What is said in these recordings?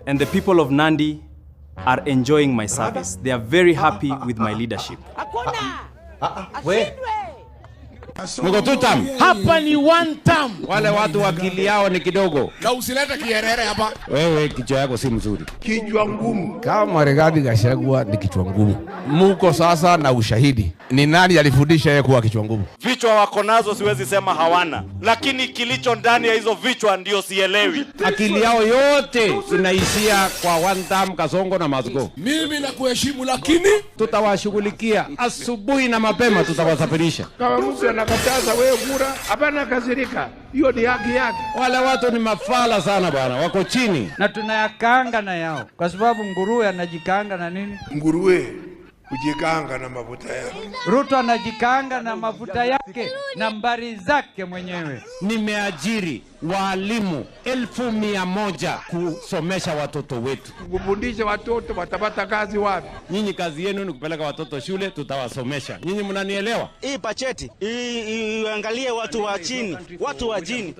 and the people of Nandi are enjoying my service. They are very happy with my leadership. Mko 2 term. Hapa ni 1 term. Wale watu akili yao ni kidogo. Na usilete kierere hapa. Wewe kichwa yako si mzuri. Kichwa ngumu. Kama Rigathi Gachagua ni kichwa ngumu. Muko sasa na ushahidi. Ni nani alifundisha yeye kuwa kichwa ngumu? Vichwa wako nazo siwezi sema hawana. Lakini kilicho ndani ya hizo vichwa ndio sielewi. Akili yao yote inaishia kwa 1 term Kasongo na Mazgo. Mimi nakuheshimu lakini tutawashughulikia asubuhi na mapema tutawasafirisha. Kama mtu anakataza wewe kura, hapana kasirika. Hiyo ni haki yake. Wale watu ni mafala sana bwana, wako chini. Na tunayakaanga na yao. Kwa sababu nguruwe anajikaanga na nini? Nguruwe kujikaanga na mafuta yake. Ruto anajikaanga na mafuta yake na mbari zake mwenyewe. Nimeajiri walimu 1,100 kusomesha watoto wetu. Kufundisha watoto watapata kazi wapi? Nyinyi kazi yenu ni kupeleka watoto shule, tutawasomesha. Nyinyi mnanielewa? Hii bajeti iangalie watu wa chini, watu wa chini.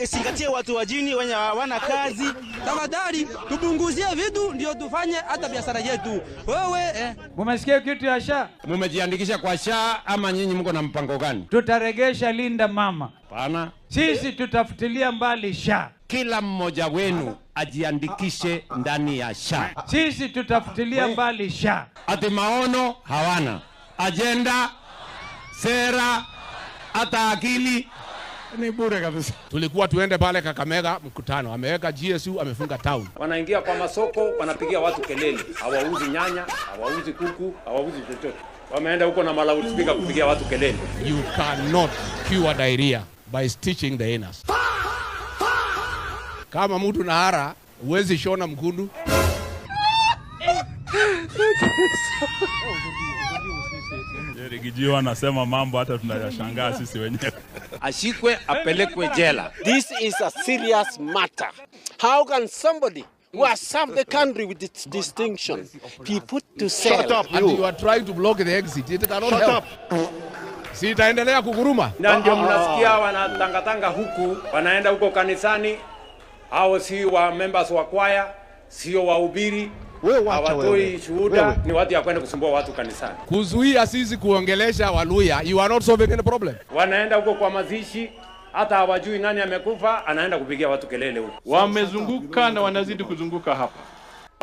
Isingatie watu wa chini wenye hawana kazi. Tafadhali tupunguzie vitu ndio tufanye hata biashara yetu. Wewe Mumesikia kitu ya SHA? Mumejiandikisha kwa SHA ama nyinyi mko na mpango gani? Tutaregesha Linda Mama. Pana. Sisi tutafutilia mbali SHA. Kila mmoja wenu ajiandikishe ndani ya SHA. Sisi tutafutilia mbali SHA. Ati maono hawana. Agenda, sera, hata akili ni bure kabisa. Tulikuwa tuende pale Kakamega mkutano. Ameweka GSU, amefunga town. Wanaingia kwa masoko, wanapigia watu kelele. Hawauzi nyanya, hawauzi kuku, hawauzi chochote. Wameenda huko na loudspeaker kupigia watu kelele. You cannot cure diarrhea by stitching the anus. Kama mtu na hara, huwezi shona mkundu. Rigijio anasema mambo hata tunayashangaa sisi wenyewe. Ashikwe apelekwe jela. This is a serious matter. How can somebody who has served the country with its distinction be put to sale? Shut up, you. And you are trying to block the exit. It cannot help. Shut up. Si itaendelea kuguruma. Na ndio mnasikia wanatangatanga huku, wanaenda huko kanisani. Hao si wa members wa kwaya, sio wahubiri. Hawatoi shuhuda, ni watu ya kwenda kusumbua watu kanisani. Kuzuia sisi kuongelesha Waluya, you are not solving any problem. Wanaenda huko kwa mazishi, hata hawajui nani amekufa, anaenda kupigia watu kelele huko. Wamezunguka na wanazidi kuzunguka hapa.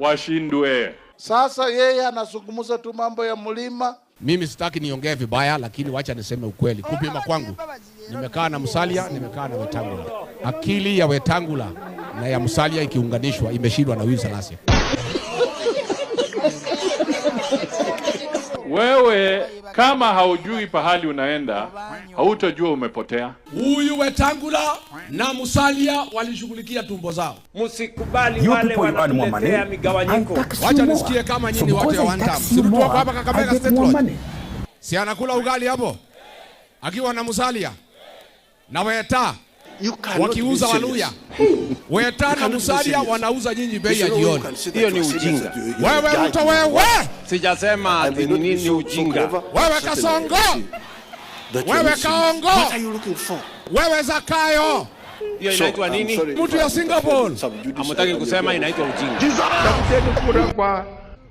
Washindwe. Sasa yeye anazungumza tu mambo ya mlima. Mimi sitaki niongee vibaya, lakini wacha niseme ukweli. Kupima kwangu, nimekaa na Musalia, nimekaa na Wetangula. Akili ya Wetangula na ya Musalia ikiunganishwa imeshindwa na Wilson Salasya. Wewe kama haujui pahali unaenda, hautajua umepotea. Huyu Wetangula na Musalia walishughulikia tumbo zao. Msikubali wale wanatuletea migawanyiko. Wacha nisikie kama nyinyi wote wa one time. Si mtu wako hapa Kakamega State Lodge. Si anakula ugali hapo? Akiwa na Musalia na Weta wakiuza Waluya. Weta na Musalia wanauza nyinyi bei ya jioni. Hiyo ni ujinga. Wewe mtu wewe! Sijasema ati nini ujinga. Wewe Kasongo! Wewe Kaongo! What are you looking for? Wewe Zakayo! Hiyo inaitwa nini? Mtu ya Singapore. Hamtaki kusema inaitwa ujinga. Takuteni kura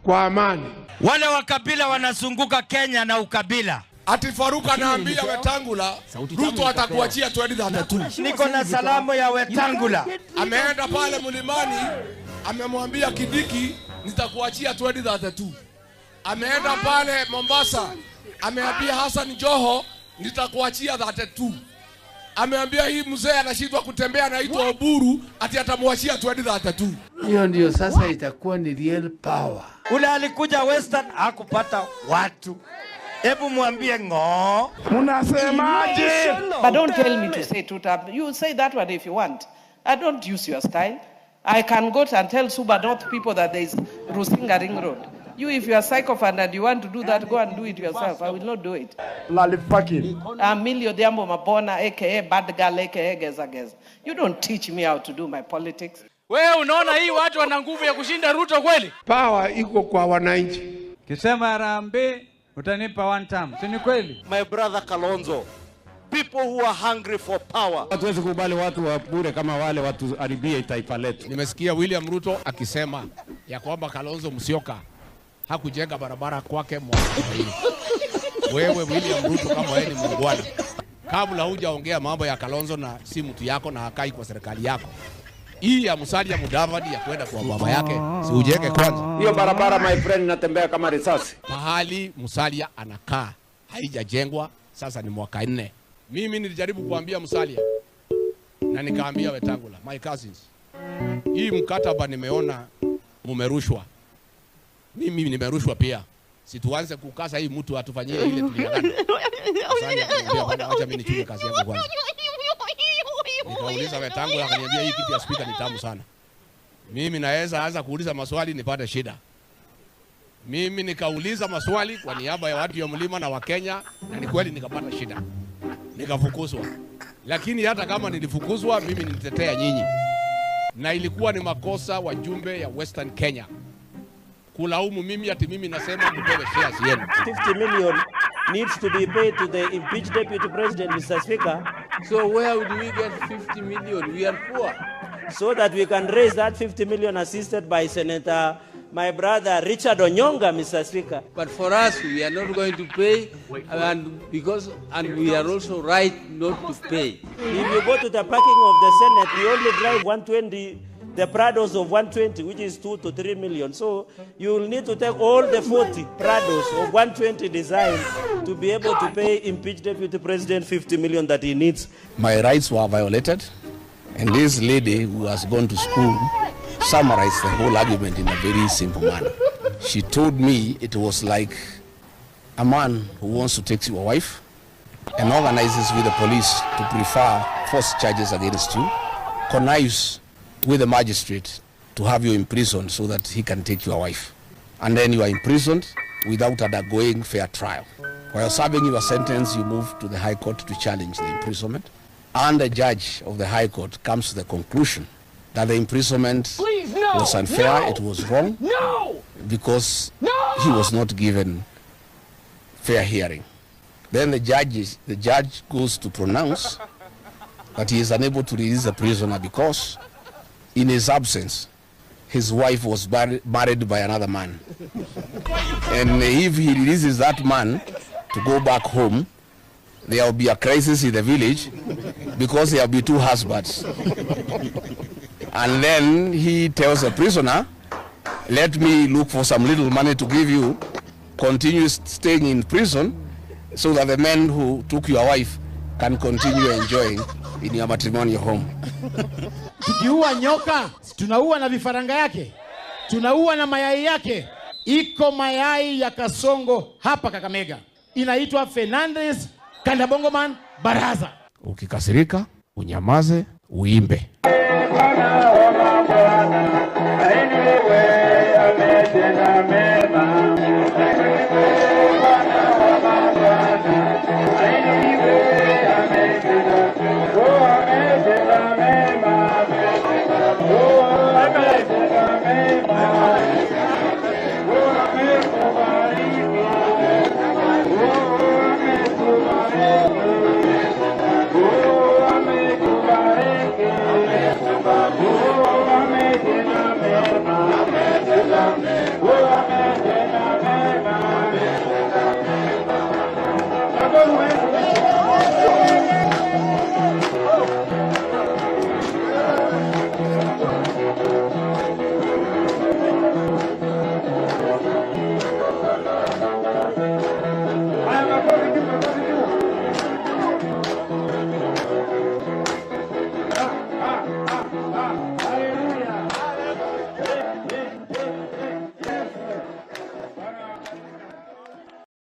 kwa amani. Wale wa kabila wanazunguka Kenya na ukabila. Ati Faruka anaambia Wetangula Ruto atakuachia 2032. Niko na salamu ya Wetangula. Ameenda pale mlimani, amemwambia Kidiki nitakuachia 2032. Ameenda pale Mombasa, ameambia Hassan Joho nitakuachia 32. Ameambia hii mzee anashindwa kutembea anaitwa Oburu ati atamwachia 2032. Hiyo ndio sasa itakuwa ni real power. Ule alikuja Western hakupata watu. Hebu mwambie ngo. Munasemaje? But don't tell me to say tuta. You say that one if you want. I don't use your style. I can go and tell Suba North people that there is Rusinga Ring Road. You, if you are a psychopath and you want to do that, go and do it yourself. I will not do it. Emilio Diambo Mabona, aka Bad Girl, aka Geza Geza. You don't teach me how to do my politics. wewe unaona hii watu wana nguvu ya kushinda Ruto kweli? Power iko kwa wananchi. Kisema Harambee utanipa 1 term. Si ni kweli? My brother Kalonzo, people who are hungry for power. Hatuwezi kubali watu wa bure kama wale watu haribie taifa letu. Nimesikia William Ruto akisema ya kwamba Kalonzo Musyoka hakujenga barabara kwake mwaka hii. Wewe William Ruto kama wewe ni muungwana, kabla hujaongea mambo ya Kalonzo na si mtu yako na hakai kwa serikali yako, hii ya Musalia Mudavadi ya kwenda kwa baba yake si ujenge kwanza. Hiyo barabara my friend inatembea kama risasi. Pahali Musalia anakaa haijajengwa sasa ni mwaka 4. Mimi nilijaribu kuambia Musalia na nikaambia Wetangula, my cousins, hii mkataba nimeona mumerushwa. Mimi nimerushwa pia. Situanze kukasa hii mtu atufanyie ile tuliagana. Musalia akaniambia bwana acha mimi nichukue kazi yangu kwanza. Nikauliza Wetangula akaniambia hii kitu ya speaker ni tamu sana. Mimi naweza anza kuuliza maswali nipate shida. Mimi nikauliza maswali kwa niaba ya watu ya mlima na Wakenya na ni kweli nikapata shida. Nikafukuzwa. Lakini hata kama nilifukuzwa mimi nilitetea nyinyi. Na ilikuwa ni makosa wajumbe ya Western Kenya kulaumu mimi ati mimi nasema mpewe shares yenu. 50 million needs to be paid to the impeached deputy president, Mr. Speaker. So where would we get 50 million? We are poor. So that we can raise that 50 million assisted by Senator, my brother Richard Onyonga, Mr. Speaker. But for us, we are not going to pay, and we are also right not to pay. If you go to the parking of the Senate, we only drive 120, the Prados of 120, which is 2 to 3 million. So you will need to take all the 40 Prados of 120 design to be able to pay impeached deputy president 50 million that he needs. My rights were violated, and this lady who has gone to school summarized the whole argument in a very simple manner. She told me it was like a man who wants to take your wife and organizes with the police to prefer false charges against you, connives with the magistrate to have you imprisoned so that he can take your wife. And then you are imprisoned without undergoing fair trial. While serving your sentence, you move to the High Court to challenge the imprisonment. And the judge of the High Court comes to the conclusion that the imprisonment was unfair, it was wrong, because he was not given fair hearing. Then the judge goes to pronounce that he is unable to release the prisoner because in his absence, his wife was married by another man. And if he releases that man to go back home, there will be a crisis in the village because there will be 2 husbands. And then he tells the prisoner, let me look for some little money to give you, continue staying in prison so that the men who took your wife can continue enjoying in your matrimonial home. Tukiua nyoka, tunaua na vifaranga yake, tunaua na mayai yake. Iko mayai ya Kasongo hapa Kakamega, inaitwa Fernandez Kandabongoman Baraza. Ukikasirika, unyamaze, uimbe.